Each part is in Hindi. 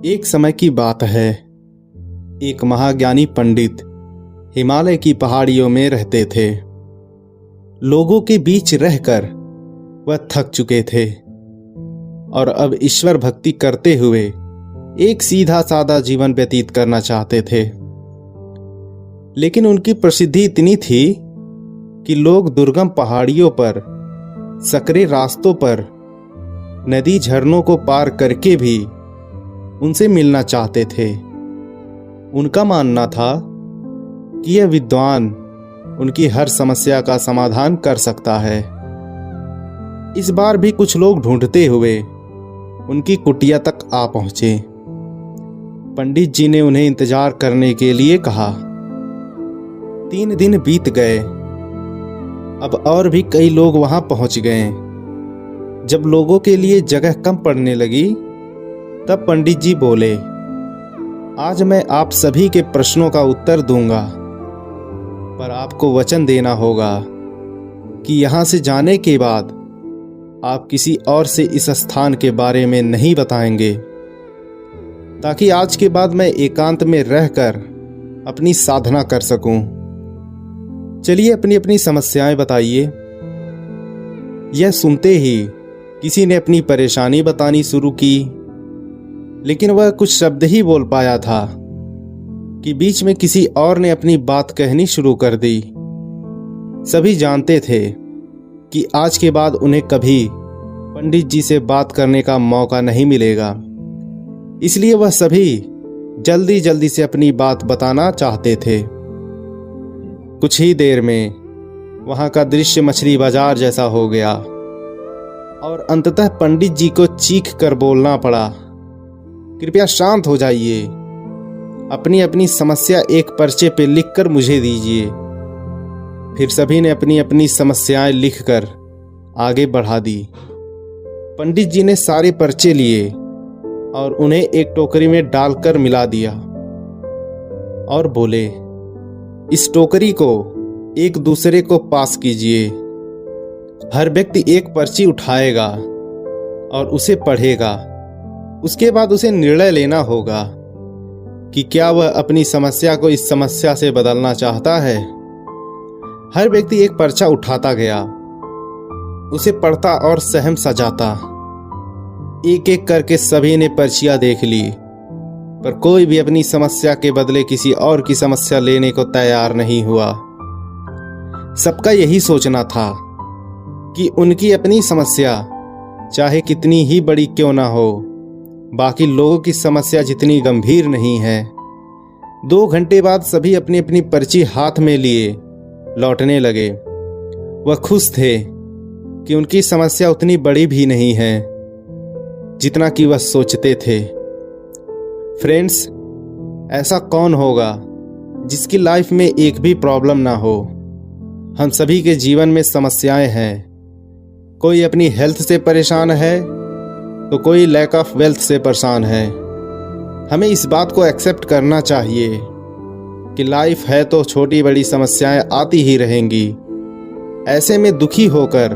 एक समय की बात है। एक महाज्ञानी पंडित हिमालय की पहाड़ियों में रहते थे। लोगों के बीच रहकर वह थक चुके थे और अब ईश्वर भक्ति करते हुए एक सीधा साधा जीवन व्यतीत करना चाहते थे। लेकिन उनकी प्रसिद्धि इतनी थी कि लोग दुर्गम पहाड़ियों पर, सकरे रास्तों पर, नदी झरनों को पार करके भी उनसे मिलना चाहते थे। उनका मानना था कि यह विद्वान उनकी हर समस्या का समाधान कर सकता है। इस बार भी कुछ लोग ढूंढते हुए उनकी कुटिया तक आ पहुंचे। पंडित जी ने उन्हें इंतजार करने के लिए कहा। 3 दिन बीत गए। अब और भी कई लोग वहां पहुंच गए। जब लोगों के लिए जगह कम पड़ने लगी, तब पंडित जी बोले, आज मैं आप सभी के प्रश्नों का उत्तर दूंगा, पर आपको वचन देना होगा कि यहां से जाने के बाद आप किसी और से इस स्थान के बारे में नहीं बताएंगे, ताकि आज के बाद मैं एकांत में रहकर अपनी साधना कर सकूं। चलिए अपनी अपनी समस्याएं बताइए। यह सुनते ही किसी ने अपनी परेशानी बतानी शुरू की, लेकिन वह कुछ शब्द ही बोल पाया था कि बीच में किसी और ने अपनी बात कहनी शुरू कर दी। सभी जानते थे कि आज के बाद उन्हें कभी पंडित जी से बात करने का मौका नहीं मिलेगा, इसलिए वह सभी जल्दी जल्दी से अपनी बात बताना चाहते थे। कुछ ही देर में वहां का दृश्य मछली बाजार जैसा हो गया और अंततः पंडित जी को चीख कर बोलना पड़ा, कृपया शांत हो जाइए, अपनी अपनी समस्या एक पर्चे पे लिखकर मुझे दीजिए। फिर सभी ने अपनी अपनी समस्याएं लिखकर आगे बढ़ा दी। पंडित जी ने सारे पर्चे लिए और उन्हें एक टोकरी में डालकर मिला दिया और बोले, इस टोकरी को एक दूसरे को पास कीजिए। हर व्यक्ति एक पर्ची उठाएगा और उसे पढ़ेगा। उसके बाद उसे निर्णय लेना होगा कि क्या वह अपनी समस्या को इस समस्या से बदलना चाहता है। हर व्यक्ति एक पर्चा उठाता गया, उसे पढ़ता और सहम सा जाता। एक एक करके सभी ने पर्चियां देख ली, पर कोई भी अपनी समस्या के बदले किसी और की समस्या लेने को तैयार नहीं हुआ। सबका यही सोचना था कि उनकी अपनी समस्या चाहे कितनी ही बड़ी क्यों ना हो, बाकी लोगों की समस्या जितनी गंभीर नहीं है। 2 घंटे बाद सभी अपनी अपनी पर्ची हाथ में लिए लौटने लगे। वह खुश थे कि उनकी समस्या उतनी बड़ी भी नहीं है जितना कि वह सोचते थे। फ्रेंड्स, ऐसा कौन होगा जिसकी लाइफ में एक भी प्रॉब्लम ना हो। हम सभी के जीवन में समस्याएं हैं। कोई अपनी हेल्थ से परेशान है तो कोई लैक ऑफ वेल्थ से परेशान है। हमें इस बात को एक्सेप्ट करना चाहिए कि लाइफ है तो छोटी बड़ी समस्याएं आती ही रहेंगी। ऐसे में दुखी होकर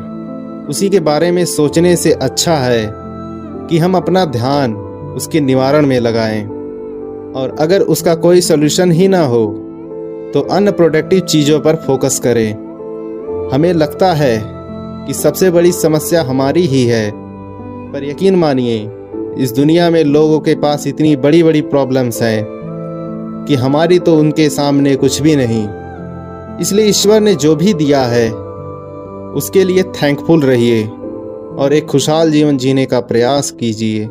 उसी के बारे में सोचने से अच्छा है कि हम अपना ध्यान उसके निवारण में लगाएं, और अगर उसका कोई सॉल्यूशन ही ना हो तो अनप्रोडक्टिव चीज़ों पर फोकस करें। हमें लगता है कि सबसे बड़ी समस्या हमारी ही है, पर यकीन मानिए इस दुनिया में लोगों के पास इतनी बड़ी बड़ी प्रॉब्लम्स हैं कि हमारी तो उनके सामने कुछ भी नहीं। इसलिए ईश्वर ने जो भी दिया है उसके लिए थैंकफुल रहिए और एक खुशहाल जीवन जीने का प्रयास कीजिए।